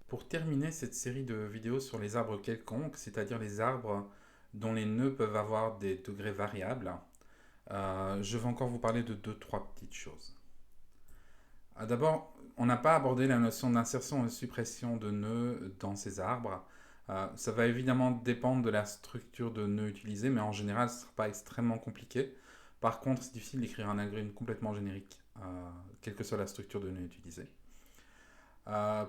Pour terminer cette série de vidéos sur les arbres quelconques, c'est-à-dire les arbres dont les nœuds peuvent avoir des degrés variables, je vais encore vous parler de deux, trois petites choses. D'abord, on n'a pas abordé la notion d'insertion et de suppression de nœuds dans ces arbres. Ça va évidemment dépendre de la structure de nœuds utilisée, mais en général, ce ne sera pas extrêmement compliqué. Par contre, c'est difficile d'écrire un algorithme complètement générique, quelle que soit la structure de nœuds utilisée.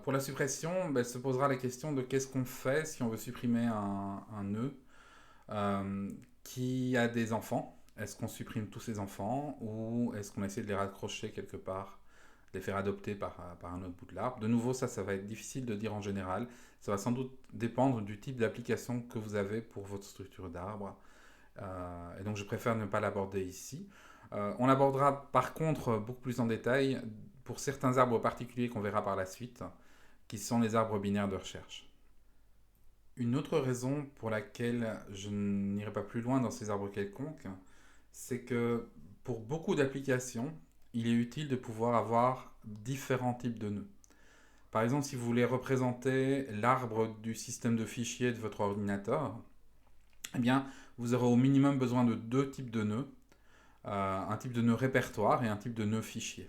Pour la suppression, se posera la question de qu'est-ce qu'on fait si on veut supprimer un nœud qui a des enfants. Est-ce qu'on supprime tous ces enfants ou est-ce qu'on essaie de les raccrocher quelque part, de les faire adopter par un autre bout de l'arbre? De nouveau, ça va être difficile de dire en général. Ça va sans doute dépendre du type d'application que vous avez pour votre structure d'arbre. Et donc je préfère ne pas l'aborder ici. On l'abordera par contre beaucoup plus en détail pour certains arbres particuliers qu'on verra par la suite, qui sont les arbres binaires de recherche. Une autre raison pour laquelle je n'irai pas plus loin dans ces arbres quelconques, c'est que pour beaucoup d'applications, il est utile de pouvoir avoir différents types de nœuds. Par exemple, si vous voulez représenter l'arbre du système de fichiers de votre ordinateur, eh bien, vous aurez au minimum besoin de deux types de nœuds, un type de nœud répertoire et un type de nœud fichier.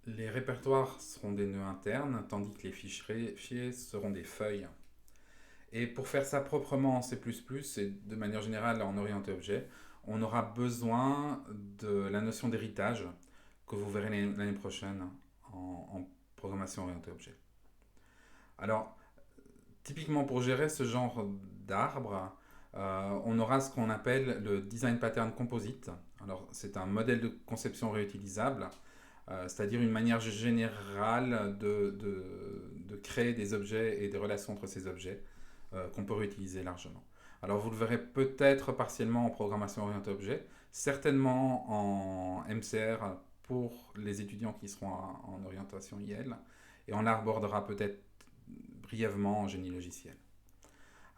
Les répertoires seront des nœuds internes, tandis que les fichiers seront des feuilles. Et pour faire ça proprement en C++ et de manière générale en orienté objet, on aura besoin de la notion d'héritage que vous verrez l'année prochaine en programmation orientée objet. Alors, typiquement pour gérer ce genre d'arbre, on aura ce qu'on appelle le design pattern composite. Alors, c'est un modèle de conception réutilisable, c'est-à-dire une manière générale de créer des objets et des relations entre ces objets qu'on peut réutiliser largement. Alors, vous le verrez peut-être partiellement en programmation orientée objet, certainement en MCR pour les étudiants qui seront en orientation IL, et on l'abordera peut-être brièvement en génie logiciel.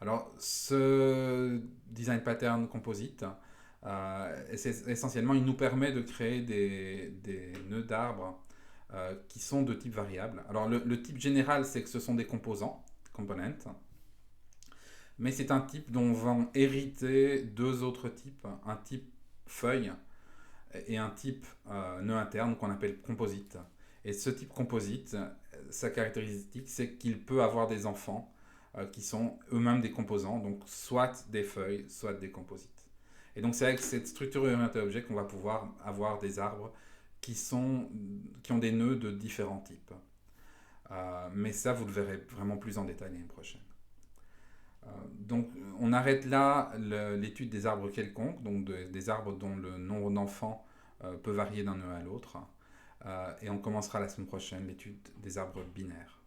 Alors, ce design pattern composite, essentiellement, il nous permet de créer des nœuds d'arbres qui sont de type variable. Alors, le type général, c'est que ce sont des composants, components, mais c'est un type dont vont hériter deux autres types, un type feuille et un type nœud interne qu'on appelle composite. Et ce type composite, sa caractéristique, c'est qu'il peut avoir des enfants qui sont eux-mêmes des composants, donc soit des feuilles, soit des composites. Et donc c'est avec cette structure orientée objet qu'on va pouvoir avoir des arbres qui ont des nœuds de différents types. Mais ça, vous le verrez vraiment plus en détail l'année prochaine. Donc on arrête là l'étude des arbres quelconques, donc des arbres dont le nombre d'enfants peut varier d'un nœud à l'autre. Et on commencera la semaine prochaine l'étude des arbres binaires.